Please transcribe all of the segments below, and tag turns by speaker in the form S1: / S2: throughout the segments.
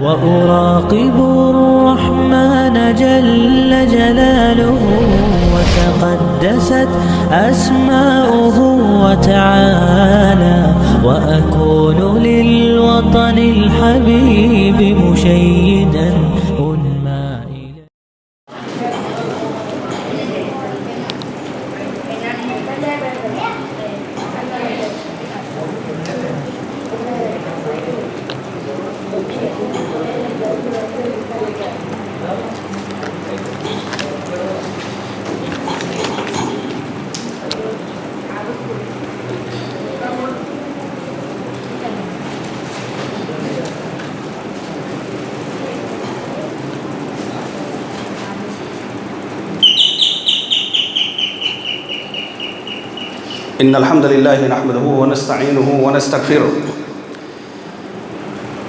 S1: وأراقب الرحمن جل جلاله وتقدست أسماؤه وتعالى وأكون للوطن الحبيب مشيدا أنمى إليه.
S2: إن الحمد لله نحمده ونستعينه ونستغفره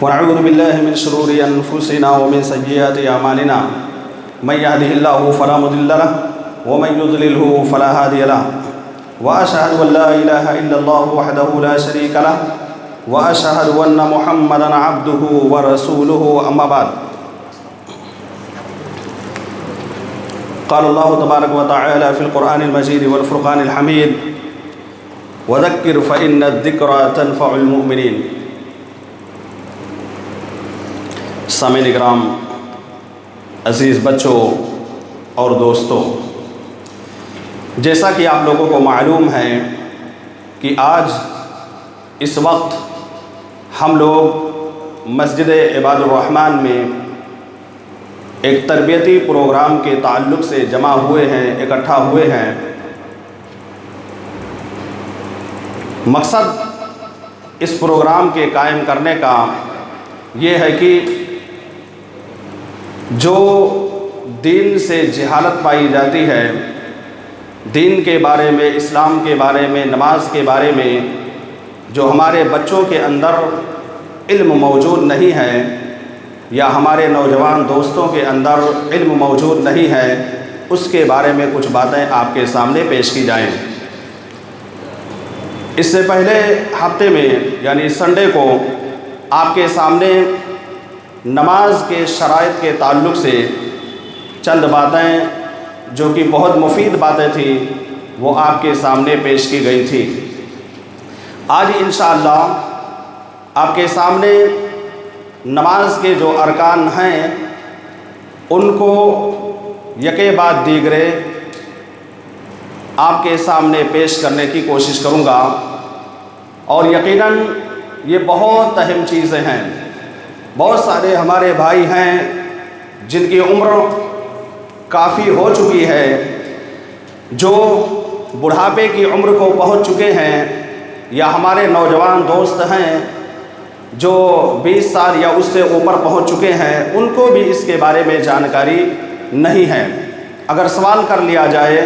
S2: ونعوذ بالله من شرور أنفسنا ومن سيئات أعمالنا من يهده الله فلا مضل له ومن يضلله فلا هادي له وأشهد أن لا إله إلا الله وحده لا شريك له وأشهد أن محمدا عبده ورسوله أما بعد قال الله تبارك وتعالى في القرآن المجيد والفرقان الحميد وذكر فإن الذكرى تنفع المؤمنين. سامعین اکرام، عزیز بچوں اور دوستوں، جیسا کہ آپ لوگوں کو معلوم ہے کہ آج اس وقت ہم لوگ مسجد عباد الرحمن میں ایک تربیتی پروگرام کے تعلق سے جمع ہوئے ہیں، اکٹھا ہوئے ہیں. مقصد اس پروگرام کے قائم کرنے کا یہ ہے کہ جو دین سے جہالت پائی جاتی ہے، دین کے بارے میں، اسلام کے بارے میں، نماز کے بارے میں جو ہمارے بچوں کے اندر علم موجود نہیں ہے یا ہمارے نوجوان دوستوں کے اندر علم موجود نہیں ہے، اس کے بارے میں کچھ باتیں آپ کے سامنے پیش کی جائیں. اس سے پہلے ہفتے میں یعنی سنڈے کو آپ کے سامنے نماز کے شرائط کے تعلق سے چند باتیں جو کہ بہت مفید باتیں تھیں وہ آپ کے سامنے پیش کی گئی تھی. آج انشاءاللہ آپ کے سامنے نماز کے جو ارکان ہیں ان کو یکے بعد دیگرے آپ کے سامنے پیش کرنے کی کوشش کروں گا، اور یقیناً یہ بہت اہم چیزیں ہیں. بہت سارے ہمارے بھائی ہیں جن کی عمر کافی ہو چکی ہے، جو بڑھاپے کی عمر کو پہنچ چکے ہیں، یا ہمارے نوجوان دوست ہیں جو 20 سال یا اس سے اوپر پہنچ چکے ہیں، ان کو بھی اس کے بارے میں جانکاری نہیں ہے. اگر سوال کر لیا جائے،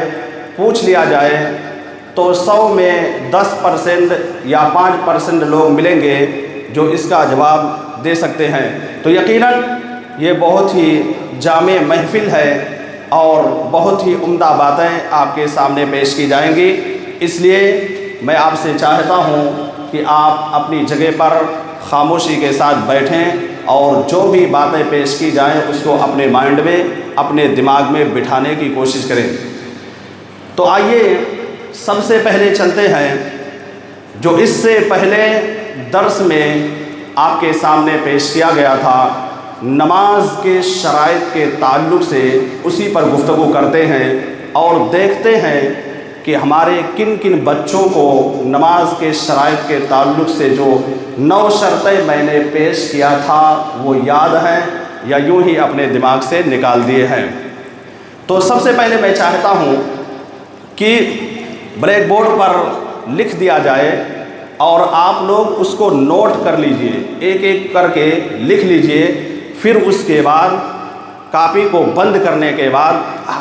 S2: پوچھ لیا جائے تو 100 میں 10% یا 5% لوگ ملیں گے جو اس کا جواب دے سکتے ہیں. تو یقیناً یہ بہت ہی جامع محفل ہے اور بہت ہی عمدہ باتیں آپ کے سامنے پیش کی جائیں گی. اس لیے میں آپ سے چاہتا ہوں کہ آپ اپنی جگہ پر خاموشی کے ساتھ بیٹھیں اور جو بھی باتیں پیش کی جائیں اس کو اپنے مائنڈ میں، اپنے دماغ میں بٹھانے کی کوشش کریں. تو آئیے سب سے پہلے چلتے ہیں جو اس سے پہلے درس میں آپ کے سامنے پیش کیا گیا تھا، نماز کے شرائط کے تعلق سے اسی پر گفتگو کرتے ہیں اور دیکھتے ہیں کہ ہمارے کن کن بچوں کو نماز کے شرائط کے تعلق سے جو 9 شرطیں میں نے پیش کیا تھا وہ یاد ہیں یا یوں ہی اپنے دماغ سے نکال دیے ہیں. تو سب سے پہلے میں چاہتا ہوں کہ بلیک بورڈ پر لکھ دیا جائے اور آپ لوگ اس کو نوٹ کر لیجئے، ایک ایک کر کے لکھ لیجئے. پھر اس کے بعد کاپی کو بند کرنے کے بعد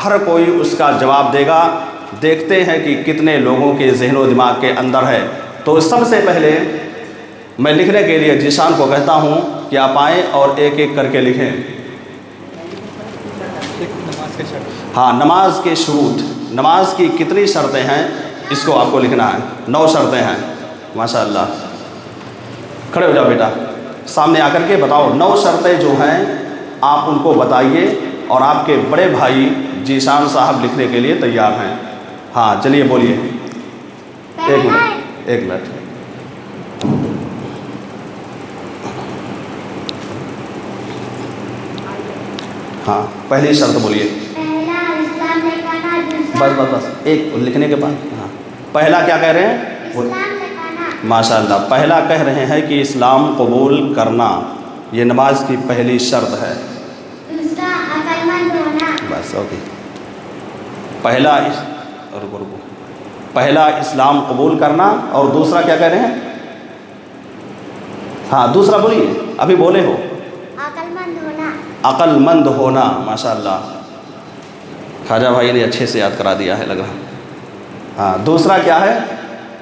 S2: ہر کوئی اس کا جواب دے گا. دیکھتے ہیں کہ کتنے لوگوں کے ذہن و دماغ کے اندر ہے. تو سب سے پہلے میں لکھنے کے لیے ذیشان کو کہتا ہوں کہ آپ آئیں اور ایک ایک کر کے لکھیں. ہاں، نماز کے شروط، نماز کی کتنی شرطیں ہیں اس کو آپ کو لکھنا ہے. 9 شرطیں ہیں. ماشاءاللہ، کھڑے ہو جاؤ بیٹا. سامنے آ کر کے بتاؤ 9 شرطیں جو ہیں آپ ان کو بتائیے، اور آپ کے بڑے بھائی ذیشان صاحب لکھنے کے لیے تیار ہیں۔ ہاں چلیے بولیے، ایک منٹ۔ ہاں پہلی شرط بولیے۔
S3: پہلا اسلام لے کھانا،
S2: بس ایک لکھنے کے بعد۔ ہاں پہلا کیا کہہ رہے ہیں؟
S3: اسلام لے کھانا،
S2: ماشاء اللہ، پہلا کہہ رہے ہیں کہ اسلام قبول کرنا، یہ نماز کی پہلی شرط ہے۔
S3: دوسرا عقل مند ہونا،
S2: بس اوکے۔ پہلا اسلام قبول کرنا، اور دوسرا کیا کہہ رہے ہیں؟ ہاں دوسرا بولیے، ابھی بولے ہو۔
S3: عقل مند ہونا،
S2: عقل مند ہونا، ماشاء اللہ، خواجہ بھائی نے اچھے سے یاد کرا دیا ہے لگ رہا۔ ہاں دوسرا کیا ہے؟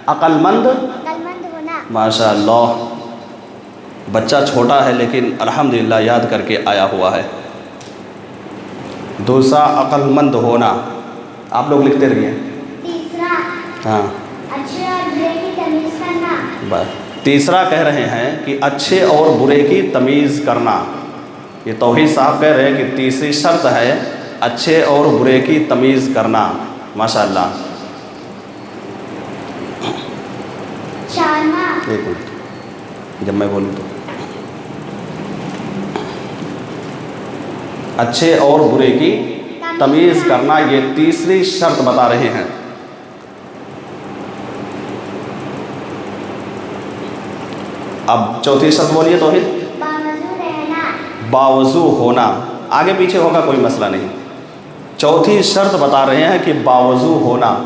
S2: عقل مند
S3: ہونا،
S2: ماشاء اللہ، بچہ چھوٹا ہے لیکن الحمدللہ یاد کر کے آیا ہوا ہے۔ دوسرا عقل مند ہونا، آپ لوگ لکھتے رہیے۔
S3: تیسرا
S2: ہاں
S3: اچھے اور برے کی تمیز کرنا،
S2: بس تیسرا کہہ رہے ہیں کہ اچھے اور برے کی تمیز کرنا۔ یہ توحید صاحب کہہ رہے ہیں کہ تیسری شرط ہے اچھے اور برے کی تمیز کرنا، ماشاء اللہ۔
S3: چارواں
S2: ایک منٹ، جب میں بولوں تو اچھے اور برے کی تمیز کرنا، یہ تیسری شرط بتا رہے ہیں۔ اب چوتھی شرط بولیے توحید۔
S3: باوضو رہنا،
S2: باوضو ہونا، آگے پیچھے ہوگا کوئی مسئلہ نہیں۔ چوتھی شرط بتا رہے ہیں کہ باوضو ہونا۔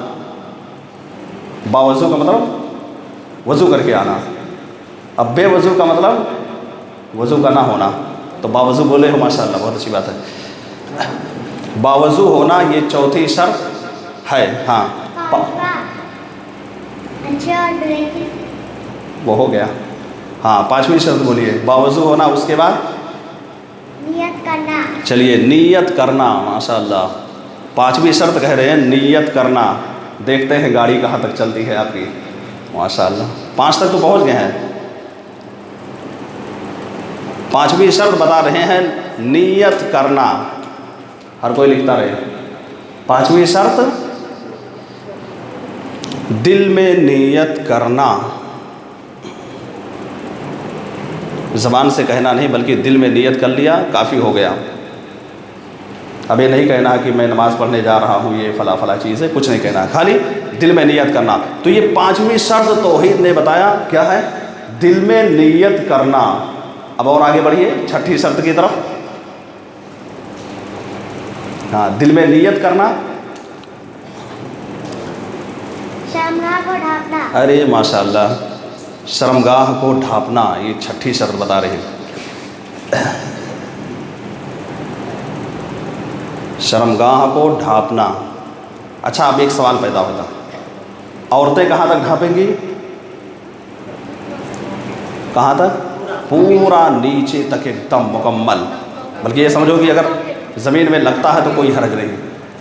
S2: باوضو کا مطلب وضو کر کے آنا، اب بے وضو کا مطلب وضو کا نہ ہونا، تو باوضو بولے ہو، ماشاء اللہ، بہت اچھی بات ہے۔ باوضو ہونا یہ چوتھی شرط ہے۔ ہاں
S3: پانچواں اچھے اور برے کی
S2: وہ ہو گیا۔ ہاں پانچویں شرط بولیے، باوضو ہونا، اس کے بعد
S3: نیت کرنا،
S2: چلیے نیت کرنا، ماشاء اللہ، پانچویں شرط کہہ رہے ہیں نیت کرنا۔ دیکھتے ہیں گاڑی کہاں تک چلتی ہے آپ کی، ماشاء اللہ، 5 تک تو پہنچ گئے ہیں۔ پانچویں شرط بتا رہے ہیں نیت کرنا، ہر کوئی لکھتا رہے۔ پانچویں شرط دل میں نیت کرنا، زبان سے کہنا نہیں بلکہ دل میں نیت کر لیا کافی ہو گیا۔ اب یہ نہیں کہنا کہ میں نماز پڑھنے جا رہا ہوں، یہ فلاں فلاں چیز ہے، کچھ نہیں کہنا، خالی دل میں نیت کرنا۔ تو یہ پانچویں شرط توحید نے بتایا کیا ہے؟ دل میں نیت کرنا۔ اب اور آگے بڑھیے چھٹی شرط کی طرف۔ ہاں دل میں نیت کرنا،
S3: شرمگاہ کو ڈھانپنا،
S2: ارے ماشاء اللہ، شرمگاہ کو ڈھانپنا، یہ چھٹی شرط بتا رہے ہیں۔ شرمگاہ کو ڈھانپنا۔ اچھا اب ایک سوال پیدا ہوتا، عورتیں کہاں تک ڈھانپیں گی؟ کہاں تک؟ پورا نیچے تک ایک دم مکمل، بلکہ یہ سمجھو کہ اگر زمین میں لگتا ہے تو کوئی حرج نہیں۔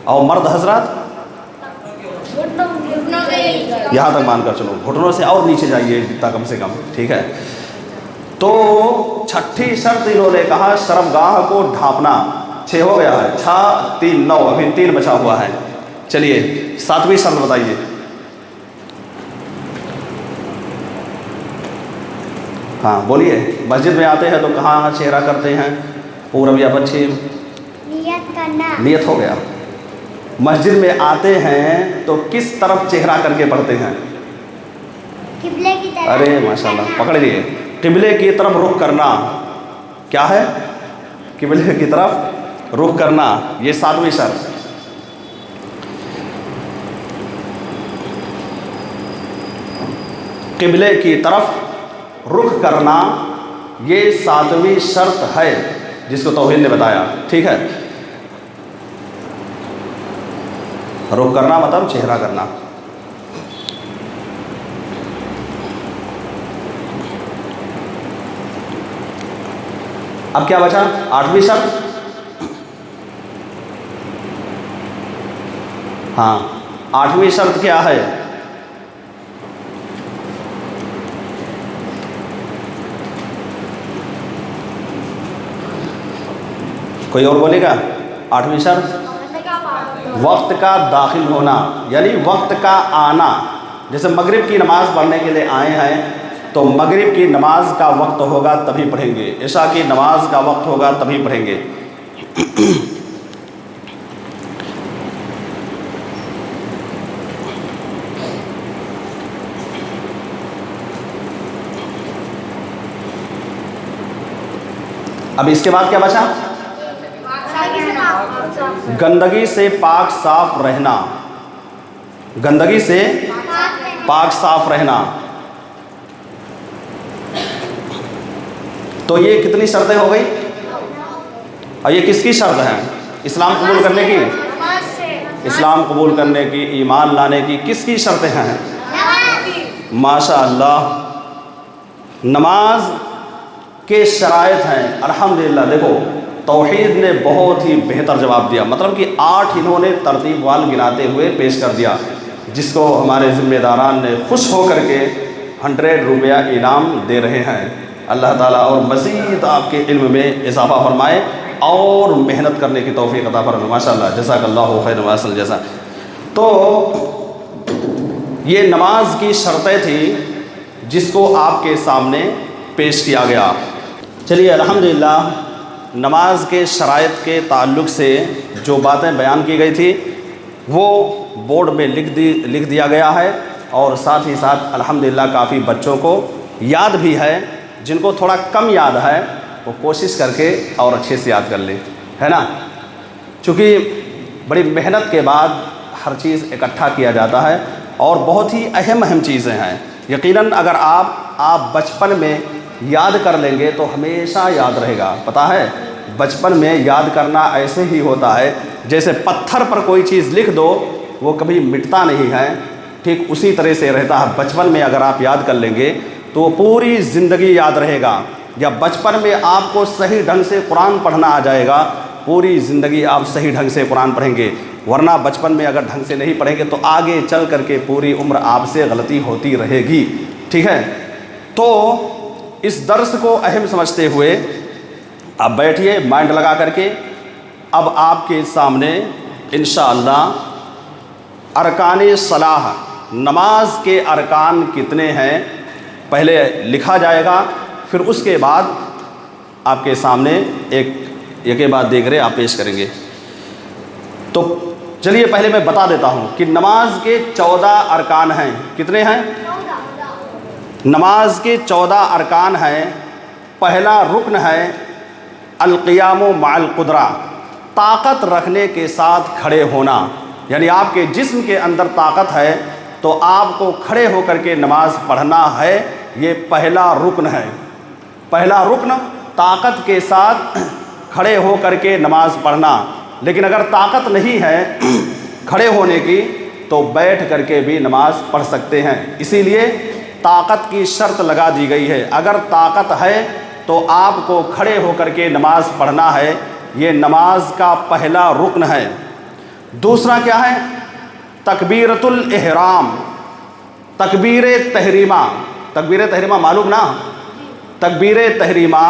S2: اور مرد حضرات یہاں تک مان کر چلو، گھٹنوں سے اور نیچے جائیے جتنا کم سے کم، ٹھیک ہے۔ تو چھٹی شرط انہوں نے کہا شرمگاہ کو ڈھانپنا۔ 6 ہو گیا ہے، 6 3 9، ابھی 3 بچا ہوا ہے۔ چلیے 7ویں شرط بتائیے۔ ہاں بولیے، مسجد میں آتے ہیں تو کہاں چہرہ کرتے ہیں؟ پورب یا پچھم؟
S3: نیت کرنا،
S2: نیت ہو گیا۔ مسجد میں آتے ہیں تو کس طرف چہرہ کر کے پڑھتے ہیں؟
S3: قبلے کی طرف،
S2: ارے ماشاء اللہ، پکڑ لیے، قبلے کی طرف رخ کرنا۔ کیا ہے؟ قبلے کی طرف رخ کرنا، یہ 7ویں شرط۔ قبلے کی طرف رخ کرنا یہ 7ویں شرط ہے جس کو توحید نے بتایا، ٹھیک ہے۔ رخ کرنا مطلب چہرہ کرنا۔ اب کیا بچا؟ 8ویں شرط۔ ہاں 8ویں شرط کیا ہے؟ کوئی اور بولے گا؟ 8ویں شرط وقت کا داخل ہونا، یعنی وقت کا آنا. جیسے مغرب کی نماز پڑھنے کے لیے آئے ہیں تو مغرب کی نماز کا وقت ہوگا تبھی پڑھیں گے، عشاء کی نماز کا وقت ہوگا تبھی پڑھیں گے. اب اس کے بعد کیا بچا؟ گندگی سے پاک صاف رہنا. گندگی سے پاک صاف رہنا. تو یہ کتنی شرطیں ہو گئی؟ اور یہ کس کی شرط ہیں؟ اسلام قبول کرنے کی، اسلام قبول کرنے کی، ایمان لانے کی کس کی شرطیں ہیں؟ ماشاء اللہ، نماز کے شرائط ہیں. الحمدللہ. دیکھو توحید نے بہت ہی بہتر جواب دیا، مطلب کہ 8 انہوں نے ترتیب وال گناتے ہوئے پیش کر دیا، جس کو ہمارے ذمہ داران نے خوش ہو کر کے 100 روپیہ انعام دے رہے ہیں. اللہ تعالیٰ اور مزید آپ کے علم میں اضافہ فرمائے اور محنت کرنے کی توفیق عطا فرمائے. ماشاء اللہ، جزاک اللہ خیر واصل جزا. تو یہ نماز کی شرطیں تھیں جس کو آپ کے سامنے پیش کیا گیا. چلیے الحمدللہ، نماز کے شرائط کے تعلق سے جو باتیں بیان کی گئی تھی وہ بورڈ میں لکھ دیا گیا ہے، اور ساتھ ہی ساتھ الحمدللہ کافی بچوں کو یاد بھی ہے. جن کو تھوڑا کم یاد ہے وہ کوشش کر کے اور اچھے سے یاد کر لیں، ہے نا. چونکہ بڑی محنت کے بعد ہر چیز اکٹھا کیا جاتا ہے اور بہت ہی اہم چیزیں ہیں. یقیناً اگر آپ بچپن میں یاد کر لیں گے تو ہمیشہ یاد رہے گا. پتہ ہے بچپن میں یاد کرنا ایسے ہی ہوتا ہے جیسے پتھر پر کوئی چیز لکھ دو وہ کبھی مٹتا نہیں ہے، ٹھیک اسی طرح سے رہتا ہے. بچپن میں اگر آپ یاد کر لیں گے تو وہ پوری زندگی یاد رہے گا. یا بچپن میں آپ کو صحیح ڈھنگ سے قرآن پڑھنا آ جائے گا، پوری زندگی آپ صحیح ڈھنگ سے قرآن پڑھیں گے. ورنہ بچپن میں اگر ڈھنگ سے نہیں پڑھیں گے تو آگے چل کر کے پوری عمر آپ سے غلطی ہوتی رہے گی. ٹھیک ہے، تو اس درس کو اہم سمجھتے ہوئے اب بیٹھیے مائنڈ لگا کر کے. اب آپ کے سامنے انشاءاللہ ارکان صلاح، نماز کے ارکان کتنے ہیں پہلے لکھا جائے گا، پھر اس کے بعد آپ کے سامنے ایک کے بعد دیگرے آپ پیش کریں گے. تو چلیے پہلے میں بتا دیتا ہوں کہ نماز کے 14 ارکان ہیں. کتنے ہیں؟ نماز کے 14 ارکان ہیں. پہلا رکن ہے القیام مع القدرہ، طاقت رکھنے کے ساتھ کھڑے ہونا. یعنی آپ کے جسم کے اندر طاقت ہے تو آپ کو کھڑے ہو کر کے نماز پڑھنا ہے. یہ پہلا رکن ہے. پہلا رکن طاقت کے ساتھ کھڑے ہو کر کے نماز پڑھنا. لیکن اگر طاقت نہیں ہے کھڑے ہونے کی تو بیٹھ کر کے بھی نماز پڑھ سکتے ہیں. اسی لیے طاقت کی شرط لگا دی گئی ہے. اگر طاقت ہے تو آپ کو کھڑے ہو کر کے نماز پڑھنا ہے. یہ نماز کا پہلا رکن ہے. دوسرا کیا ہے؟ تکبیرۃ الاحرام، تکبیر تحریمہ. تکبیر تحریمہ معلوم نا؟ تکبیر تحریمہ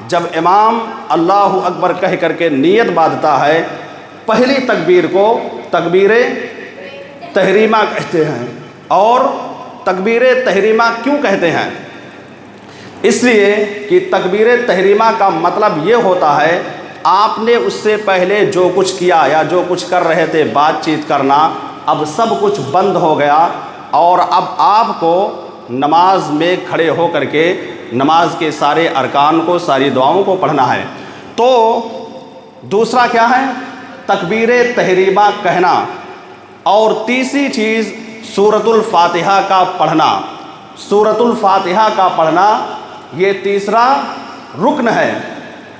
S2: جب امام اللہ اکبر کہہ کر کے نیت باندھتا ہے، پہلی تکبیر کو تکبیر تحریمہ کہتے ہیں. اور تکبیر تحریمہ کیوں کہتے ہیں؟ اس لیے کہ تکبیر تحریمہ کا مطلب یہ ہوتا ہے آپ نے اس سے پہلے جو کچھ کیا یا جو کچھ کر رہے تھے بات چیت کرنا، اب سب کچھ بند ہو گیا اور اب آپ کو نماز میں کھڑے ہو کر کے نماز کے سارے ارکان کو، ساری دعاؤں کو پڑھنا ہے. تو دوسرا کیا ہے؟ تکبیر تحریمہ کہنا. اور تیسری چیز سورۃ الفاتحہ کا پڑھنا. سورۃ الفاتحہ کا پڑھنا یہ تیسرا رکن ہے.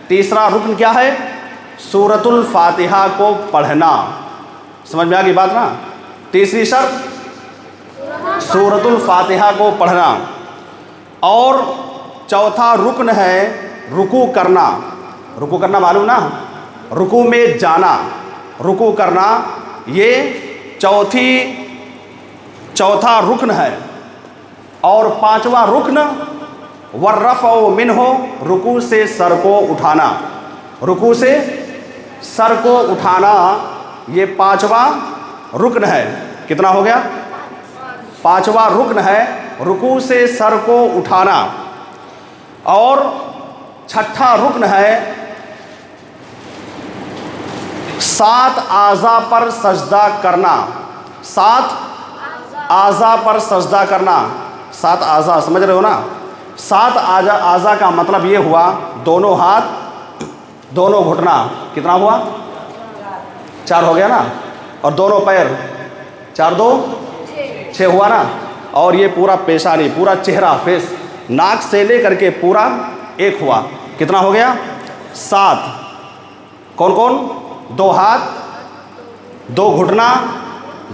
S2: تیسرا رکن کیا ہے؟ سورۃ الفاتحہ کو پڑھنا. سمجھ میں آ گئی بات نا؟ تیسری شرط سورۃ الفاتحہ کو پڑھنا. اور چوتھا رکن ہے رکوع کرنا. رکوع کرنا معلوم نا؟ رکوع میں جانا، رکوع کرنا یہ چوتھا رکن ہے. اور پانچواں رکن والرفع منہ، رکوع سے سر کو اٹھانا. رکوع سے سر کو اٹھانا یہ پانچواں رکن ہے. کتنا ہو گیا؟ پانچواں رکن ہے رکوع سے سر کو اٹھانا. اور چھٹا رکن ہے 7 اعضاء پر سجدہ کرنا. 7 اعضاء پر سجدہ کرنا. 7 اعضاء سمجھ رہے ہو نا؟ 7 اعضاء کا مطلب یہ ہوا دونوں ہاتھ دونوں گھٹنا. کتنا ہوا؟ 4 ہو گیا نا. اور دونوں پیر 4 2 6 ہوا نا. اور یہ پورا پیشانی پورا چہرہ فیس ناک سے لے کر کے پورا 1 ہوا. کتنا ہو گیا؟ 7. کون کون؟ 2 ہاتھ 2 گھٹنا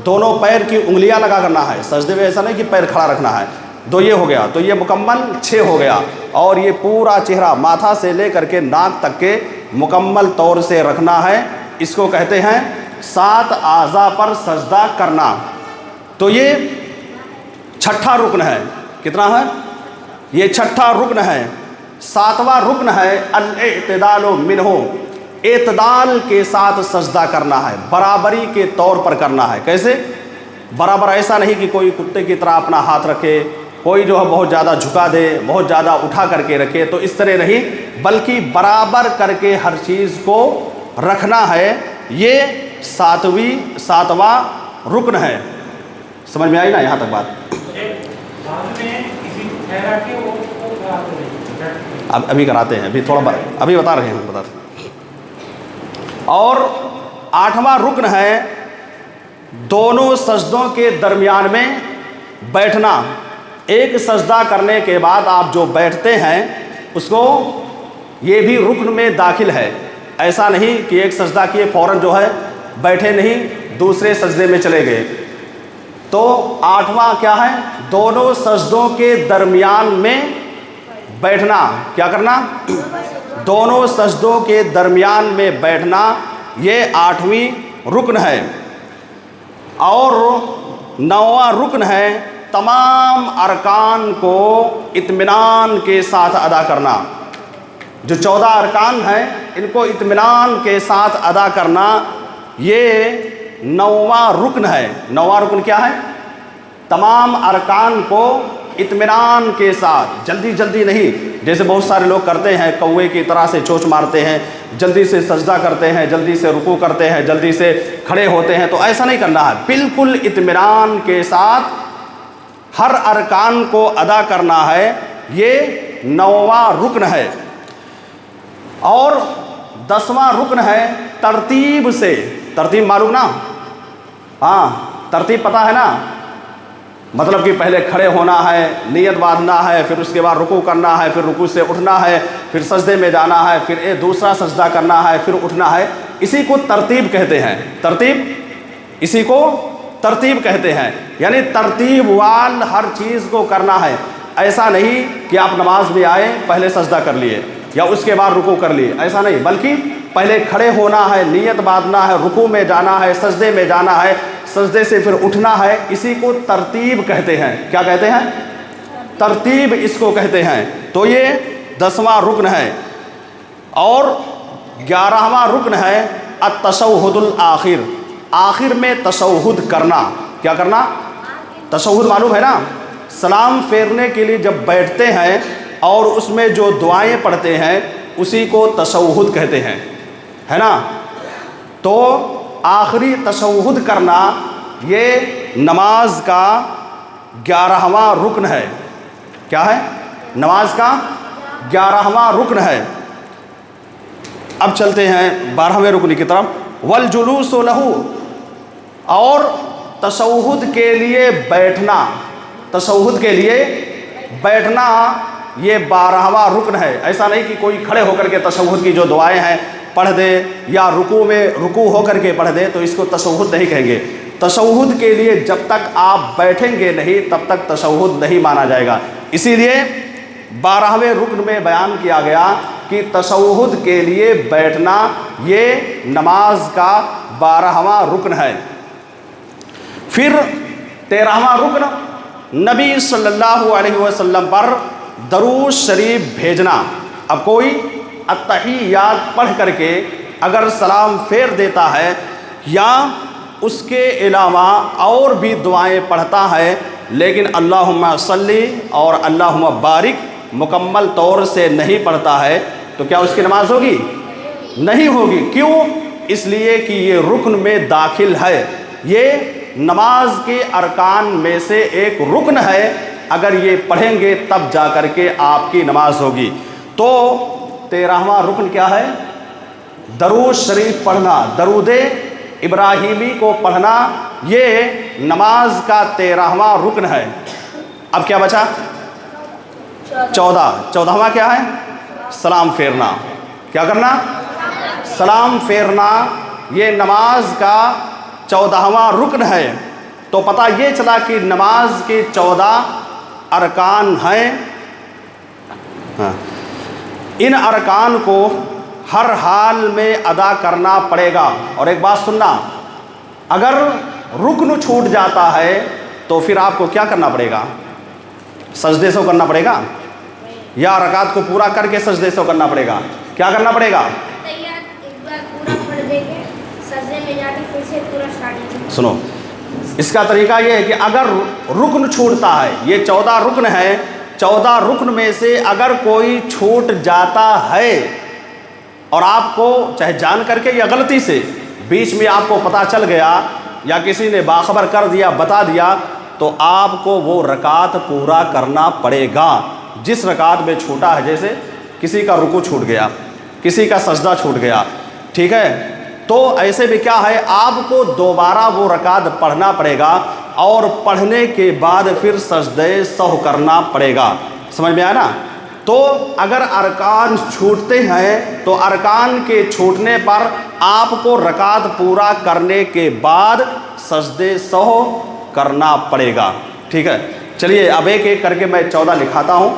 S2: دونوں پیر کی انگلیاں لگا کرنا ہے. سجدے میں ایسا نہیں کہ پیر کھڑا رکھنا ہے. 2 یہ ہو گیا تو یہ مکمل 6 ہو گیا. اور یہ پورا چہرہ ماتھا سے لے کر کے ناک تک کے مکمل طور سے رکھنا ہے. اس کو کہتے ہیں 7 اعضاء پر سجدہ کرنا. تو یہ چھٹا رکن ہے. کتنا ہے؟ یہ چھٹا رکن ہے. 7واں رکن ہے الاعتدال منہ. اعتدال کے ساتھ سجدہ کرنا ہے, برابری کے طور پر کرنا ہے. کیسے برابر؟ ایسا نہیں کہ کوئی کتے کی طرح اپنا ہاتھ رکھے, کوئی جو ہے بہت زیادہ جھکا دے, بہت زیادہ اٹھا کر کے رکھے, تو اس طرح نہیں, بلکہ برابر کر کے ہر چیز کو رکھنا ہے. یہ 7واں رکن ہے. سمجھ میں آئی نا یہاں تک بات؟ ابھی کراتے ہیں, ابھی تھوڑا ابھی بتا رہے ہیں. اور 8واں رکن ہے دونوں سجدوں کے درمیان میں بیٹھنا. ایک سجدہ کرنے کے بعد آپ جو بیٹھتے ہیں اس کو یہ بھی رکن میں داخل ہے. ایسا نہیں کہ ایک سجدہ کیے فوراً جو ہے بیٹھے نہیں, دوسرے سجدے میں چلے گئے. تو 8واں کیا ہے؟ دونوں سجدوں کے درمیان میں بیٹھنا. کیا کرنا؟ دونوں سجدوں کے درمیان میں بیٹھنا. یہ 8ویں رکن ہے. اور 9واں رکن ہے تمام ارکان کو اطمینان کے ساتھ ادا کرنا. جو 14 ارکان ہیں ان کو اطمینان کے ساتھ ادا کرنا, یہ 9واں رکن ہے. 9واں رکن کیا ہے؟ تمام ارکان کو اطمینان کے ساتھ, جلدی جلدی نہیں, جیسے بہت سارے لوگ کرتے ہیں, کوے کی طرح سے چونچ مارتے ہیں, جلدی سے سجدہ کرتے ہیں, جلدی سے رکوع کرتے ہیں, جلدی سے کھڑے ہوتے ہیں. تو ایسا نہیں کرنا ہے. بالکل اطمینان کے ساتھ ہر ارکان کو ادا کرنا ہے. یہ 9واں رکن ہے. اور 10واں رکن ہے ترتیب سے. ترتیب معلوم نا؟ ہاں, ترتیب پتہ ہے نا؟ مطلب کہ پہلے کھڑے ہونا ہے, نیت باندھنا ہے, پھر اس کے بعد رکوع کرنا ہے, پھر رکوع سے اٹھنا ہے, پھر سجدے میں جانا ہے, پھر دوسرا سجدہ کرنا ہے, پھر اٹھنا ہے. اسی کو ترتیب کہتے ہیں. ترتیب, اسی کو ترتیب کہتے ہیں. یعنی ترتیب وال ہر چیز کو کرنا ہے. ایسا نہیں کہ آپ نماز میں آئے پہلے سجدہ کر لیے یا اس کے بعد رکوع کر لیے, ایسا نہیں, بلکہ پہلے کھڑے ہونا ہے, نیت باندھنا ہے, رکوع میں جانا ہے, سجدے میں جانا ہے, سجدے سے پھر اٹھنا ہے. اسی کو ترتیب کہتے ہیں. کیا کہتے ہیں؟ ترتیب اس کو کہتے ہیں. تو یہ 10واں رکن ہے. اور 11واں رکن ہے التشہد الآخر. آخر میں تشہد کرنا. کیا کرنا؟ تشہد معلوم ہے نا؟ سلام پھیرنے کے لیے جب بیٹھتے ہیں اور اس میں جو دعائیں پڑھتے ہیں اسی کو تشہد کہتے ہیں, ہے نا؟ تو آخری تشہد کرنا یہ نماز کا 11واں رکن ہے. کیا ہے؟ نماز کا 11واں رکن ہے. اب چلتے ہیں 12ویں رکن کی طرف. والجلوس لہو. اور تشہد کے لیے بیٹھنا. تشہد کے لیے بیٹھنا یہ 12واں رکن ہے. ایسا نہیں کہ کوئی کھڑے ہو کر کے تشہد کی جو دعائیں ہیں پڑھ دے یا رکوع میں رکوع ہو کر کے پڑھ دے تو اس کو تشہد نہیں کہیں گے. تشہد کے لیے جب تک آپ بیٹھیں گے نہیں تب تک تشہد نہیں مانا جائے گا. اسی لیے 12ویں رکن میں بیان کیا گیا کہ تشہد کے لیے بیٹھنا یہ نماز کا 12واں رکن ہے. پھر 13واں رکن نبی صلی اللہ علیہ وسلم پر درود شریف بھیجنا. اب کوئی التحیات پڑھ کر کے اگر سلام پھیر دیتا ہے یا اس کے علاوہ اور بھی دعائیں پڑھتا ہے لیکن اللہم صلی اور اللہم بارک مکمل طور سے نہیں پڑھتا ہے تو کیا اس کی نماز ہوگی؟ نہیں ہوگی۔ کیوں؟ اس لیے کہ یہ رکن میں داخل ہے، یہ نماز کے ارکان میں سے ایک رکن ہے، اگر یہ پڑھیں گے تب جا کر کے آپ کی نماز ہوگی۔ تو 13واں رکن کیا ہے؟ درود شریف پڑھنا، درود ابراہیمی کو پڑھنا، یہ نماز کا 13واں رکن ہے۔ اب کیا بچا؟ 14واں کیا ہے؟ سلام پھیرنا۔ کیا کرنا؟ سلام پھیرنا، یہ نماز کا 14واں رکن ہے۔ تو پتہ یہ چلا کہ نماز کے 14 ارکان ہیں۔ ان ارکان کو ہر حال میں ادا کرنا پڑے گا۔ اور ایک بات سننا، اگر رکن چھوٹ جاتا ہے تو پھر آپ کو کیا کرنا پڑے گا؟ سجدے سے کرنا پڑے گا یا رکعت کو پورا کر کے سجدے سے کرنا پڑے گا؟ کیا کرنا پڑے گا؟ سنو، اس کا طریقہ یہ ہے کہ اگر رکن چھوٹتا ہے، یہ 14 رکن ہے، 14 رکن میں سے اگر کوئی چھوٹ جاتا ہے اور آپ کو چاہے جان کر کے یا غلطی سے بیچ میں آپ کو پتہ چل گیا یا کسی نے باخبر کر دیا، بتا دیا، تو آپ کو وہ رکعت پورا کرنا پڑے گا جس رکعت میں چھوٹا ہے۔ جیسے کسی کا رکوع چھوٹ گیا، کسی کا سجدہ چھوٹ گیا، ٹھیک ہے، تو ایسے بھی کیا ہے، آپ کو دوبارہ وہ رکعت پڑھنا پڑے گا اور پڑھنے کے بعد پھر سجدہ سہو کرنا پڑے گا۔ سمجھ میں آیا نا؟ تو اگر ارکان چھوٹتے ہیں تو ارکان کے چھوٹنے پر آپ کو رکعت پورا کرنے کے بعد سجدہ سہو کرنا پڑے گا، ٹھیک ہے۔ چلیے اب ایک ایک کر کے میں 14 لکھاتا ہوں۔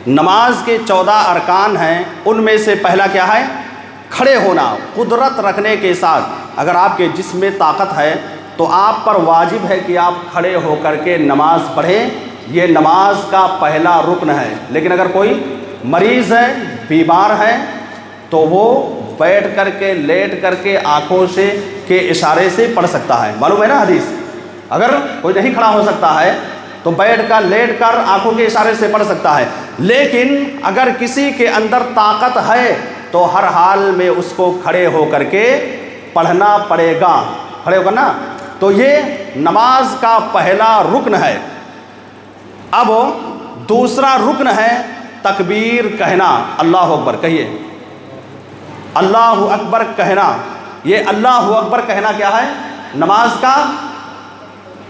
S2: نماز کے 14 ارکان ہیں، ان میں سے پہلا کیا ہے؟ کھڑے ہونا، قدرت رکھنے کے ساتھ۔ اگر آپ کے جسم میں طاقت ہے تو آپ پر واجب ہے کہ آپ کھڑے ہو کر کے نماز پڑھیں، یہ نماز کا پہلا رکن ہے۔ لیکن اگر کوئی مریض ہے، بیمار ہے، تو وہ بیٹھ کر کے، لیٹ کر کے، آنکھوں سے کے اشارے سے پڑھ سکتا ہے۔ معلوم ہے نا حدیث؟ اگر کوئی نہیں کھڑا ہو سکتا ہے تو بیٹھ کر، لیٹ کر، آنکھوں کے اشارے سے پڑھ سکتا ہے۔ لیکن اگر کسی کے اندر طاقت ہے تو ہر حال میں اس کو کھڑے ہو کر کے پڑھنا پڑے گا۔ کھڑے ہو کر نا، تو یہ نماز کا پہلا رکن ہے۔ اب دوسرا رکن ہے تکبیر کہنا، اللہ اکبر کہیے، اللہ اکبر کہنا۔ یہ اللہ اکبر کہنا کیا ہے؟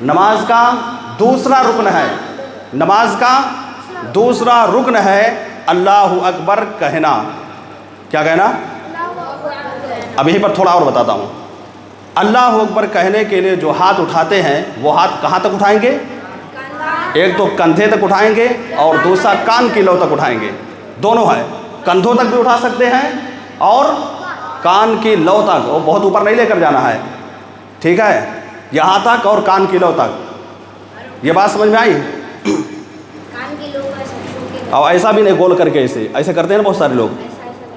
S2: نماز کا دوسرا رکن ہے۔ نماز کا دوسرا رکن ہے اللہ اکبر کہنا۔ کیا کہنا؟ اب یہیں پر تھوڑا اور بتاتا ہوں۔ اللہ اکبر کہنے کے لیے جو ہاتھ اٹھاتے ہیں وہ ہاتھ کہاں تک اٹھائیں گے؟ ایک تو کندھے تک اٹھائیں گے اور دوسرا کان کی لو تک اٹھائیں گے، دونوں ہے۔ کندھوں تک بھی اٹھا سکتے ہیں اور کان کی لو تک، وہ بہت اوپر نہیں لے کر جانا ہے، ٹھیک ہے، یہاں تک اور کان کی لو تک۔ یہ بات سمجھ میں آئی؟ اور ایسا بھی نہیں گول کر کے ایسے کرتے ہیں نا بہت سارے لوگ،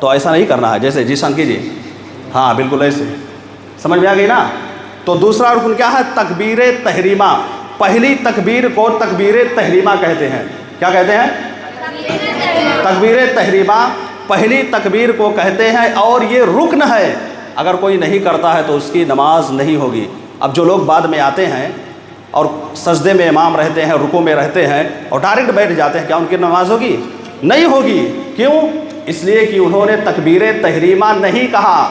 S2: تو ایسا نہیں کرنا ہے، جیسے جی شان کیجیے، ہاں بالکل ایسے، سمجھ میں آ گئی نا؟ تو دوسرا رکن کیا ہے؟ تکبیر تحریمہ۔ پہلی تکبیر کو تکبیر تحریمہ کہتے ہیں۔ کیا کہتے ہیں؟ تکبیر تحریمہ پہلی تکبیر کو کہتے ہیں، اور یہ رکن ہے، اگر کوئی نہیں کرتا ہے تو اس کی نماز نہیں ہوگی۔ اب جو لوگ بعد میں آتے ہیں اور سجدے میں امام رہتے ہیں، رکوع میں رہتے ہیں اور ڈائریکٹ بیٹھ جاتے ہیں، کیا ان کی نماز ہوگی؟ نہیں ہوگی۔ کیوں؟ اس لیے کہ انہوں نے تکبیر تحریمہ نہیں کہا۔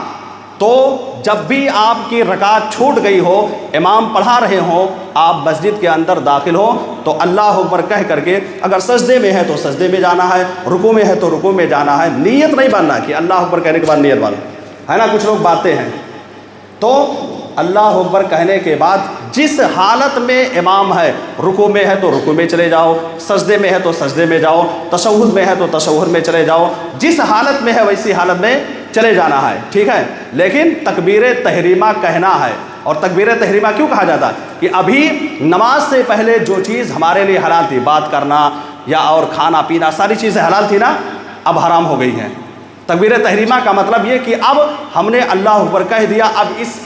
S2: تو جب بھی آپ کی رکعت چھوٹ گئی ہو، امام پڑھا رہے ہوں، آپ مسجد کے اندر داخل ہو تو اللہ اکبر کہہ کر کے، اگر سجدے میں ہے تو سجدے میں جانا ہے، رکوع میں ہے تو رکوع میں جانا ہے، نیت نہیں بننا کہ اللہ اکبر کہنے کے بعد نیت بننا ہے نا، کچھ لوگ باتے ہیں۔ تو اللہ اکبر کہنے کے بعد جس حالت میں امام ہے، رکوع میں ہے تو رکوع میں چلے جاؤ، سجدے میں ہے تو سجدے میں جاؤ، تشہد میں ہے تو تشہد میں چلے جاؤ، جس حالت میں ہے ویسی حالت میں چلے جانا ہے، ٹھیک ہے۔ لیکن تکبیر تحریمہ کہنا ہے۔ اور تکبیر تحریمہ کیوں کہا جاتا ہے؟ کہ ابھی نماز سے پہلے جو چیز ہمارے لیے حلال تھی، بات کرنا یا اور کھانا پینا، ساری چیزیں حلال تھی نا، اب حرام ہو گئی ہیں۔ تکبیر تحریمہ کا مطلب یہ کہ اب ہم نے اللہ اکبر کہہ دیا، اب اس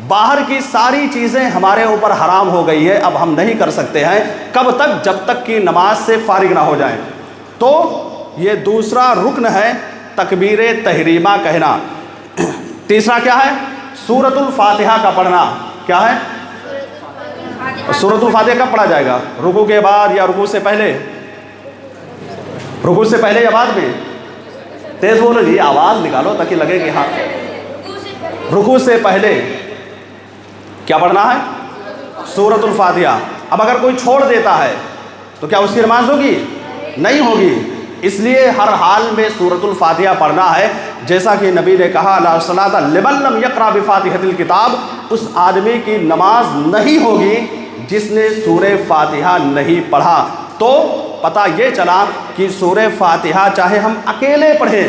S2: باہر کی ساری چیزیں ہمارے اوپر حرام ہو گئی ہے، اب ہم نہیں کر سکتے ہیں۔ کب تک؟ جب تک کہ نماز سے فارغ نہ ہو جائیں۔ تو یہ دوسرا رکن ہے تکبیر تحریمہ کہنا۔ تیسرا کیا ہے؟ سورۃ الفاتحہ کا پڑھنا۔ کیا ہے؟ سورۃ الفاتحہ کب پڑھا جائے گا؟ رکوع کے بعد یا رکوع سے پہلے؟ رکوع سے پہلے یا بعد میں؟ تیز بولو جی، آواز نکالو تاکہ لگے کہ ہاں۔ رکوع سے پہلے کیا پڑھنا ہے؟ سورۃ الفاتحہ۔ اب اگر کوئی چھوڑ دیتا ہے تو کیا اس کی نماز ہوگی؟ نہیں ہوگی۔ اس لیے ہر حال میں سورۃ الفاتحہ پڑھنا ہے، جیسا کہ نبی نے کہا لا صلاۃ لمن لم یقرأ بفاتحۃ الکتاب، اس آدمی کی نماز نہیں ہوگی جس نے سورہ فاتحہ نہیں پڑھا۔ تو پتہ یہ چلا کہ سورہ فاتحہ چاہے ہم اکیلے پڑھیں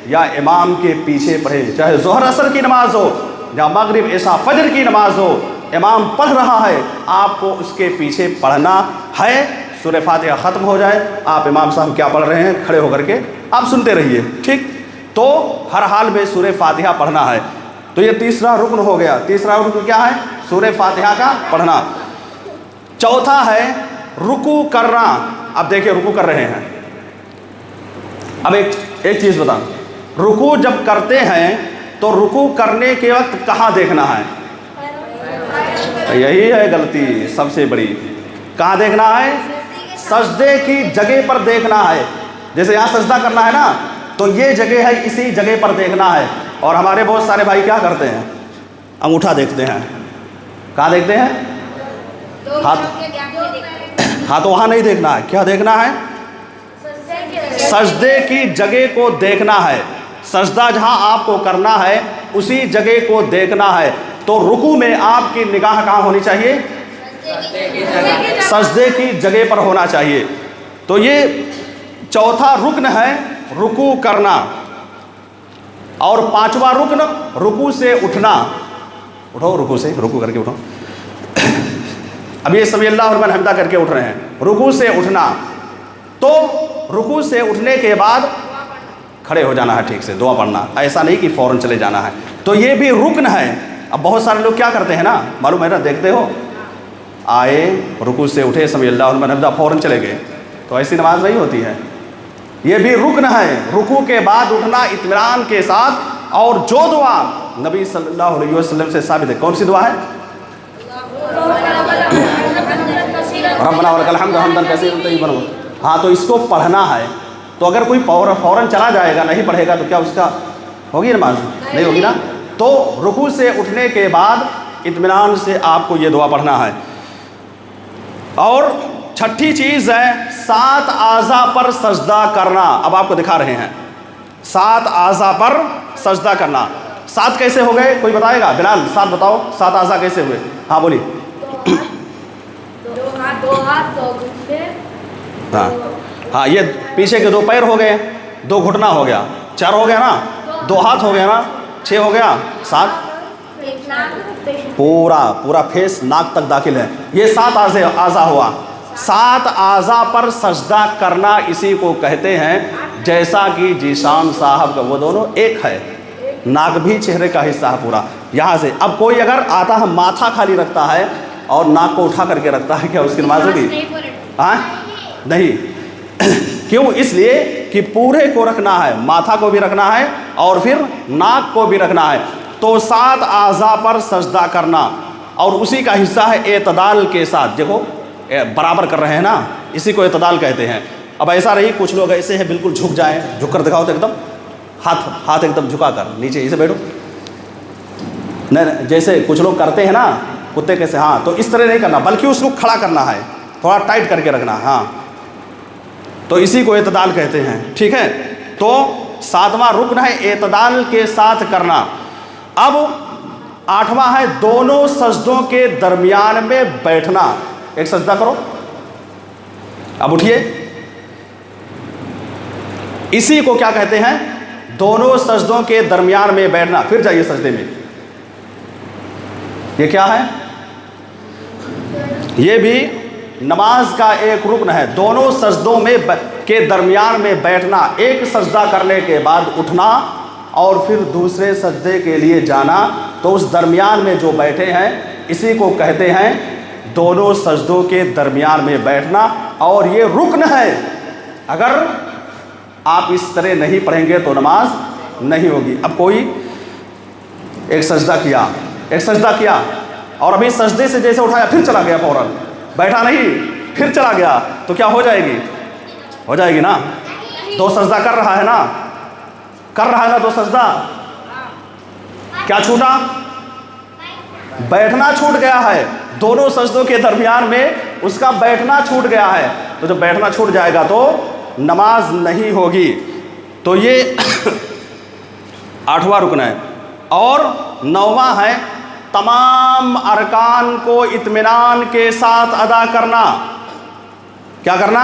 S2: یا امام کے پیچھے پڑھیں، چاہے ظہر عصر کی نماز ہو یا مغرب عشاء فجر کی نماز ہو، امام پڑھ رہا ہے، آپ کو اس کے پیچھے پڑھنا ہے۔ سورہ فاتحہ ختم ہو جائے، آپ امام صاحب کیا پڑھ رہے ہیں کھڑے ہو کر کے آپ سنتے رہیے، ٹھیک؟ تو ہر حال میں سورہ فاتحہ پڑھنا ہے۔ تو یہ تیسرا رکن ہو گیا۔ تیسرا رکن کیا ہے؟ سورہ فاتحہ کا پڑھنا۔ چوتھا ہے رکوع کرنا۔ اب دیکھیں رکوع کر رہے ہیں، اب ایک چیز بتا، رکوع جب کرتے ہیں تو رکوع کرنے کے وقت کہاں دیکھنا ہے؟ یہی ہے غلطی سب سے بڑی۔ کہاں دیکھنا ہے؟ سجدے کی جگہ پر دیکھنا ہے۔ جیسے یہاں سجدہ کرنا ہے نا، تو یہ جگہ ہے، اسی جگہ پر دیکھنا ہے۔ اور ہمارے بہت سارے بھائی کیا کرتے ہیں؟ انگوٹھا دیکھتے ہیں۔ کہاں دیکھتے ہیں؟ ہاں تو وہاں نہیں دیکھنا ہے، کیا دیکھنا ہے؟ سجدے کی جگہ کو دیکھنا ہے۔ سجدہ جہاں آپ کو کرنا ہے اسی جگہ کو دیکھنا ہے۔ تو رکوع میں آپ کی نگاہ کہاں ہونی چاہیے؟ سجدے کی جگہ پر ہونا چاہیے۔ تو یہ چوتھا رکن ہے رکوع کرنا۔ اور پانچواں رکن رکوع سے اٹھنا۔ اٹھو رکوع سے، رکوع کر کے اٹھو۔ اب یہ سمیع اللہ لمن حمدہ کر کے اٹھ رہے ہیں، رکوع سے اٹھنا۔ تو رکوع سے اٹھنے کے بعد کھڑے ہو جانا ہے، ٹھیک سے دعا پڑھنا، ایسا نہیں کہ فوراً چلے جانا ہے۔ تو یہ بھی رکن ہے۔ اب بہت سارے لوگ کیا کرتے ہیں نا، معلوم ہے نا، دیکھتے ہو، آئے رکوع سے اٹھے سمیع اللہ لمن حمدہ فوراً چلے گئے، تو ایسی نماز نہیں ہوتی ہے۔ یہ بھی رکن ہے، رکوع کے بعد اٹھنا اطمینان کے ساتھ۔ اور جو دعا نبی صلی اللہ علیہ وسلم سے ثابت ہے، کون سی دعا ہے؟ ربنا ولک الحمد حمدا کثیرا طیبا۔ ہاں تو اس کو پڑھنا ہے۔ تو اگر کوئی فوراً چلا جائے گا، نہیں پڑھے گا، تو کیا اس کا ہوگی نماز؟ نہیں ہوگی نا۔ تو رکوع سے اٹھنے کے بعد اطمینان سے آپ کو یہ دعا پڑھنا ہے۔ اور چھٹی چیز ہے 7 اعضاء پر سجدہ کرنا۔ اب آپ کو دکھا رہے ہیں 7 اعضاء پر سجدہ کرنا۔ 7 کیسے ہو گئے؟ کوئی بتائے گا؟ بلال 7 بتاؤ، 7 اعضاء کیسے ہوئے؟ ہاں بولی۔
S4: دو ہاتھ، 2 گھٹنے۔
S2: ہاں یہ پیچھے کے 2 پیر ہو گئے، 2 گھٹنا ہو گیا، 4 ہو گیا نا، 2 ہاتھ ہو گیا نا، 6 ہو گیا، 7 پورا فیس ناک تک داخل ہے۔ یہ 7 اعضاء ہوا۔ 7 اعضاء پر سجدہ کرنا اسی کو کہتے ہیں، جیسا کہ جیشان صاحب کا وہ دونوں ایک ہے، ناک بھی چہرے کا حصہ ہے پورا یہاں سے۔ اب کوئی اگر آتا ہے ماتھا خالی رکھتا ہے اور ناک کو اٹھا کر کے رکھتا ہے، کیا اس کی نماز ہوگی؟ ہاں نہیں۔ کیوں؟ اس لیے کہ پورے کو رکھنا ہے، ماتھا کو بھی رکھنا ہے اور پھر ناک کو بھی رکھنا ہے۔ تو 7 اعضاء پر سجدہ کرنا، اور اسی کا حصہ ہے اعتدال کے ساتھ۔ دیکھو برابر کر رہے ہیں نا، اسی کو اعتدال کہتے ہیں۔ اب ایسا نہیں کچھ لوگ ایسے ہیں بالکل جھک جائیں، جھک کر دکھاؤ تو ایک دم ہاتھ ایک دم جھکا کر نیچے ایسے بیٹھو، نہیں جیسے کچھ لوگ کرتے ہیں نا کتے کیسے، ہاں تو اس طرح نہیں کرنا، بلکہ اس کو کھڑا کرنا ہے، تھوڑا ٹائٹ کر کے رکھنا، ہاں تو اسی کو اعتدال کہتے ہیں، ٹھیک ہے۔ تو 7واں رکن ہے اعتدال کے ساتھ کرنا۔ اب 8واں ہے دونوں سجدوں کے درمیان میں بیٹھنا۔ ایک سجدہ کرو، اب اٹھیے، اسی کو کیا کہتے ہیں؟ دونوں سجدوں کے درمیان میں بیٹھنا، پھر جائیے سجدے میں۔ یہ کیا ہے؟ یہ بھی نماز کا ایک رکن ہے، دونوں سجدوں میں کے درمیان میں بیٹھنا، ایک سجدہ کرنے کے بعد اٹھنا اور پھر دوسرے سجدے کے لیے جانا، تو اس درمیان میں جو بیٹھے ہیں اسی کو کہتے ہیں دونوں سجدوں کے درمیان میں بیٹھنا، اور یہ رکن ہے۔ اگر آپ اس طرح نہیں پڑھیں گے تو نماز نہیں ہوگی۔ اب کوئی ایک سجدہ کیا اور ابھی سجدے سے جیسے اٹھایا پھر چلا گیا، فوراً بیٹھا نہیں پھر چلا گیا، تو کیا ہو جائے گی؟ ہو جائے گی نا؟ دو سجدہ کر رہا ہے نا دو سجدہ، کیا چھوٹا؟ بیٹھنا چھوٹ گیا ہے، دونوں سجدوں کے درمیان میں اس کا بیٹھنا چھوٹ گیا ہے، تو جب بیٹھنا چھوٹ جائے گا تو نماز نہیں ہوگی۔ تو یہ 8واں رکن ہے۔ اور 9واں ہے تمام ارکان کو اطمینان کے ساتھ ادا کرنا۔ کیا کرنا؟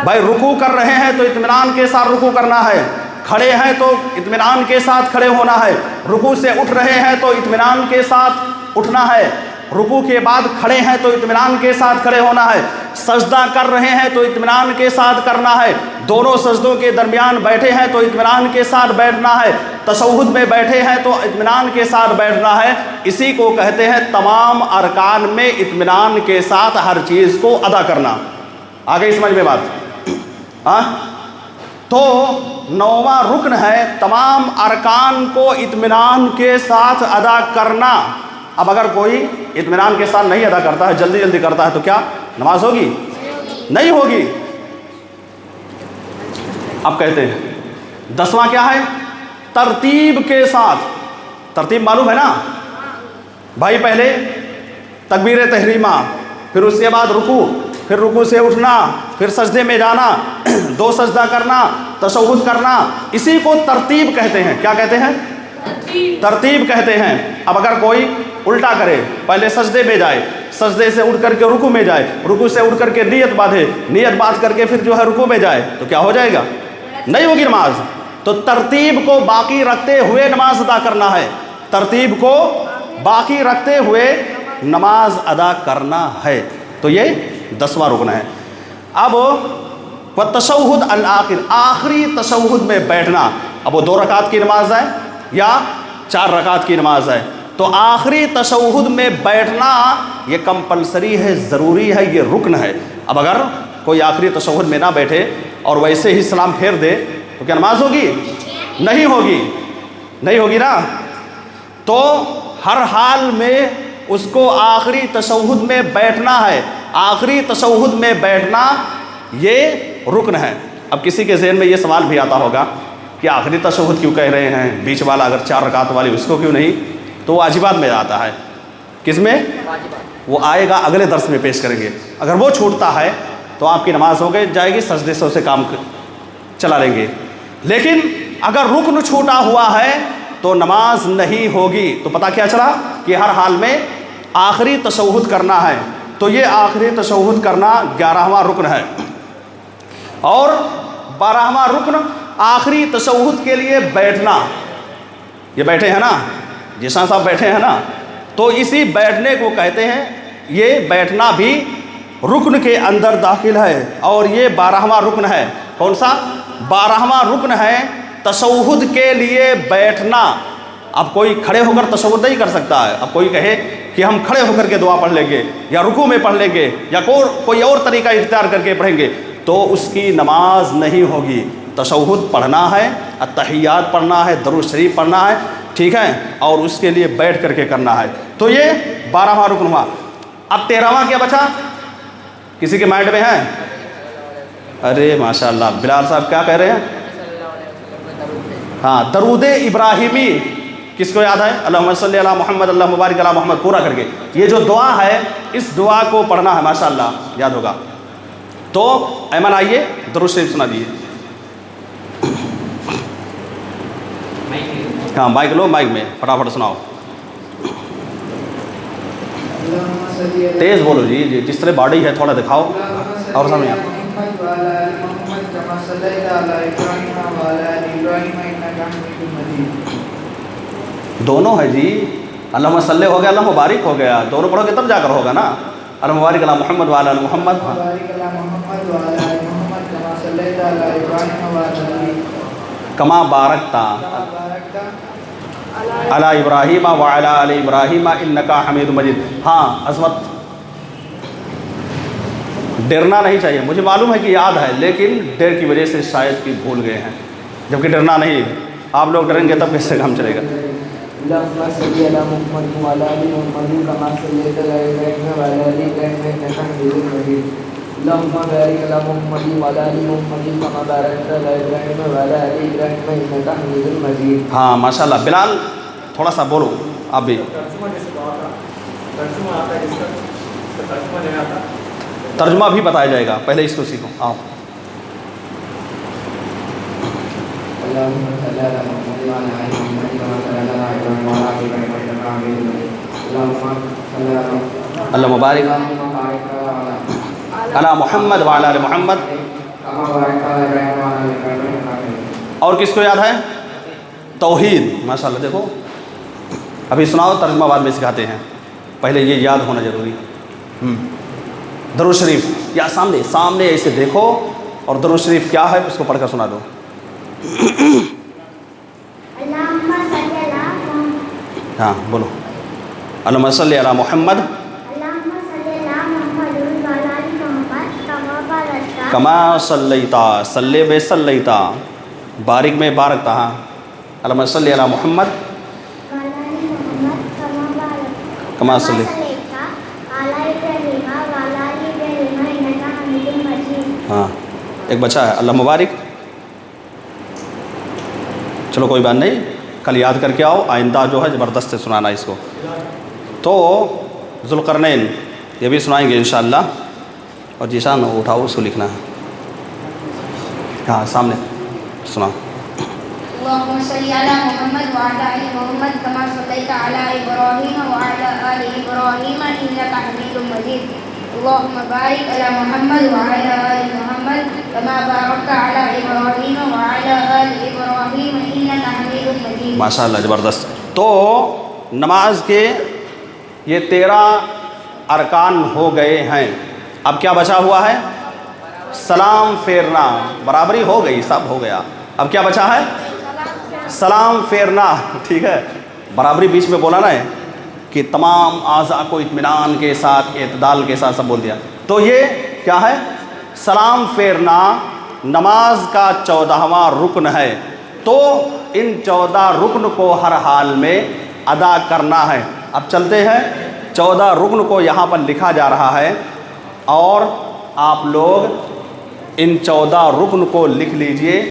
S2: بھائی رکوع کر رہے ہیں تو اطمینان کے ساتھ رکوع کرنا ہے، کھڑے ہیں تو اطمینان کے ساتھ کھڑے ہونا ہے، رکوع سے اٹھ رہے ہیں تو اطمینان کے ساتھ اٹھنا ہے، رکوع کے بعد کھڑے ہیں تو اطمینان کے ساتھ کھڑے ہونا ہے، سجدہ کر رہے ہیں تو اطمینان کے ساتھ کرنا ہے، دونوں سجدوں کے درمیان بیٹھے ہیں تو اطمینان کے ساتھ بیٹھنا ہے، تشہد میں بیٹھے ہیں تو اطمینان کے ساتھ بیٹھنا ہے۔ اسی کو کہتے ہیں تمام ارکان میں اطمینان کے ساتھ ہر چیز کو ادا کرنا۔ آگے سمجھ میں بات؟ تو 9واں رکن ہے تمام ارکان کو اطمینان کے ساتھ ادا کرنا۔ اب اگر کوئی اطمینان کے ساتھ نہیں ادا کرتا ہے، جلدی جلدی کرتا ہے، تو کیا نماز ہوگی؟ نہیں ہوگی۔ اب کہتے ہیں 10واں کیا ہے؟ ترتیب کے ساتھ۔ ترتیب معلوم ہے نا بھائی؟ پہلے تکبیر تحریمہ، پھر اس کے بعد رکوع، پھر رکوع سے اٹھنا، پھر سجدے میں جانا، 2 سجدہ کرنا، تشہد کرنا، اسی کو ترتیب کہتے ہیں۔ کیا کہتے ہیں؟ ترتیب کہتے ہیں۔ اب اگر کوئی الٹا کرے، پہلے سجدے میں جائے، سجدے سے اٹھ کر کے رکوع میں جائے، رکوع سے اٹھ کر کے نیت باندھے، نیت باندھ کر کے پھر جو ہے رکوع میں جائے، تو کیا ہو جائے گا؟ نہیں ہوگی نماز۔ تو ترتیب کو باقی رکھتے ہوئے نماز ادا کرنا ہے، ترتیب کو باقی رکھتے ہوئے نماز ادا کرنا ہے۔ تو یہ 10واں رکن ہے۔ اب والتشہد الآخر، آخری تشہد میں بیٹھنا۔ اب وہ 2 رکعت کی نماز ہے یا 4 رکعت کی نماز ہے، تو آخری تشہد میں بیٹھنا یہ کمپلسری ہے، ضروری ہے، یہ رکن ہے۔ اب اگر کوئی آخری تشہد میں نہ بیٹھے اور ویسے ہی سلام پھیر دے تو کیا نماز ہوگی؟ نہیں ہوگی، نہیں ہوگی نا۔ تو ہر حال میں اس کو آخری تشہد میں بیٹھنا ہے، آخری تشہد میں بیٹھنا یہ رکن ہے۔ اب کسی کے ذہن میں یہ سوال بھی آتا ہوگا کہ آخری تشہد کیوں کہہ رہے ہیں، بیچ والا اگر 4 رکعت والی اس کو کیوں نہیں؟ تو وہ واجبات میں آتا ہے۔ کس میں؟ وہ آئے گا اگلے درس میں پیش کریں گے۔ اگر وہ چھوٹتا ہے تو آپ کی نماز ہو جائے گی، سجدے سے اسے کام چلا لیں گے۔ لیکن اگر رکن چھوٹا ہوا ہے تو نماز نہیں ہوگی۔ تو پتہ کیا چلا کہ ہر حال میں آخری تشہد کرنا ہے۔ تو یہ آخری تشہد کرنا 11واں رکن ہے۔ اور 12واں رکن آخری تشہد کے لیے بیٹھنا۔ یہ بیٹھے ہیں نا، جیسا صاحب بیٹھے ہیں نا، تو اسی بیٹھنے کو کہتے ہیں، یہ بیٹھنا بھی رکن کے اندر داخل ہے، اور یہ 12واں رکن ہے۔ کون سا؟ 12واں رکن ہے تشہد کے لیے بیٹھنا۔ اب کوئی کھڑے ہو کر تشہد نہیں کر سکتا ہے۔ اب کوئی کہے کہ ہم کھڑے ہو کر کے دعا پڑھ لیں گے، یا رکوع میں پڑھ لیں گے، یا کوئی اور طریقہ اختیار کر کے پڑھیں گے، تو اس کی نماز نہیں ہوگی۔ تشہد پڑھنا ہے، التحیات پڑھنا ہے، درود شریف پڑھنا ہے، ٹھیک ہے، اور اس کے لیے بیٹھ کر کے کرنا ہے۔ تو یہ 12واں رکن ہوا۔ اب 13واں کیا بچا؟ کسی کے مائنڈ میں ہے؟ ارے ماشاء اللہ، بلال صاحب کیا کہہ رہے ہیں؟ ہاں، درود ابراہیمی۔ کس کو یاد ہے؟ اللہم صلی علی محمد، اللہ مبارک علی محمد، پورا کر کے یہ جو دعا ہے، اس دعا کو پڑھنا ہے، ماشاء اللہ یاد ہوگا۔ تو ایمن آئیے درود شریف سنا دیجیے۔ ہاں مائک لو، مائک میں فٹافٹ سناؤ، تیز بولو جی، جس طرح باڈی ہے تھوڑا دکھاؤ اور سامنے آپ۔ دونوں ہے جی، اللہم صلی ہو گیا، اللہ مبارک ہو گیا، دونوں پڑھو گے تب جا کر ہوگا نا۔ اللہ مبارک علی محمد وعلی محمد۔
S5: محمد وعلى آل محمد كما صليت على إبراهيم وعلى آل
S2: کما بارکتا
S5: باركت
S2: علی ابراہیم وعلی آل ابراہیم انکا حمید مجید. ہاں عظمت، ڈرنا نہیں چاہیے. مجھے معلوم ہے کہ یاد ہے لیکن ڈر کی وجہ سے شاید کہ بھول گئے ہیں، جبکہ ڈرنا نہیں ہے. آپ لوگ ڈریں گے تب کیسے کام چلے گا.
S5: اللهم صل على محمد وعلى آل محمد كما صليت على إبراهيم وعلى آل إبراهيم إنك حميد مجيد. اللهم بارك على محمد وعلى آل محمد كما باركت على إبراهيم وعلى آل إبراهيم إنك حميد مجيد.
S2: ہاں ماشاء اللہ. بلال تھوڑا سا بولو آپ بھی. ترجمہ بھی بتایا جائے گا، پہلے اس کو سیکھو. آؤ.
S5: اللهم صل على محمد وعلى آل محمد كما صليت على إبراهيم وعلى آل إبراهيم إنك حميد مجيد. اللهم صل على
S2: اللہ مبارک علی محمد وعلی آل محمد.
S5: كما باركت على إبراهيم وعلى آل إبراهيم إنك حميد مجيد.
S2: اور کس کو یاد ہے؟ توحید. ماشاء اللہ. دیکھو ابھی سناؤ، ترجمہ بعد میں سکھاتے ہیں، پہلے یہ یاد ہونا ضروری. درود شریف یا سامنے سامنے ایسے دیکھو اور درود شریف کیا ہے اس کو پڑھ کر سنا دو.
S3: اللهم صل على محمد.
S2: ہاں بولو. اللہم صلی علی محمد
S3: اللهم صل على محمد وعلى آل محمد كما باركت
S2: کما صلیتا. صلی بے صلیتا، بارک میں بارکتا. ہاں اللہم صلی علی محمد
S3: وعلى آل محمد كما باركت
S2: كما صليت
S3: على إبراهيم وعلى آل إبراهيم إنك حميد مجيد.
S2: ہاں ایک بچہ ہے اللہ مبارک. چلو کوئی بات نہیں، کل یاد کر کے آؤ، آئندہ جو ہے زبردست سے سنانا اس کو. تو ذوالقرنین یہ بھی سنائیں گے انشاءاللہ. اور جیسان اٹھاؤ اس کو لکھنا ہے. ہاں سامنے سنا.
S4: اللهم صل على محمد وعلى آل محمد كما صليت على إبراهيم وعلى آل إبراهيم إنك حميد مجيد. اللهم بارك على محمد وعلى آل محمد كما باركت على إبراهيم وعلى آل إبراهيم إنك حميد مجيد.
S2: ماشاء اللہ زبردست. تو نماز کے یہ 13 ارکان ہو گئے ہیں. اب کیا بچا ہوا ہے؟ سلام پھیرنا. برابری ہو گئی، سب ہو گیا. اب کیا بچا ہے؟ سلام پھیرنا. ٹھیک ہے، برابری بیچ میں بولا نا ہے کہ تمام اعضاء کو اطمینان کے ساتھ اعتدال کے ساتھ سب بول دیا. تو یہ کیا ہے؟ سلام پھیرنا نماز کا 14واں رکن ہے. تو ان 14 رکن کو ہر حال میں ادا کرنا ہے. اب چلتے ہیں، 14 رکن کو یہاں پر لکھا جا رہا ہے اور آپ لوگ ان 14 رکن کو لکھ لیجئے.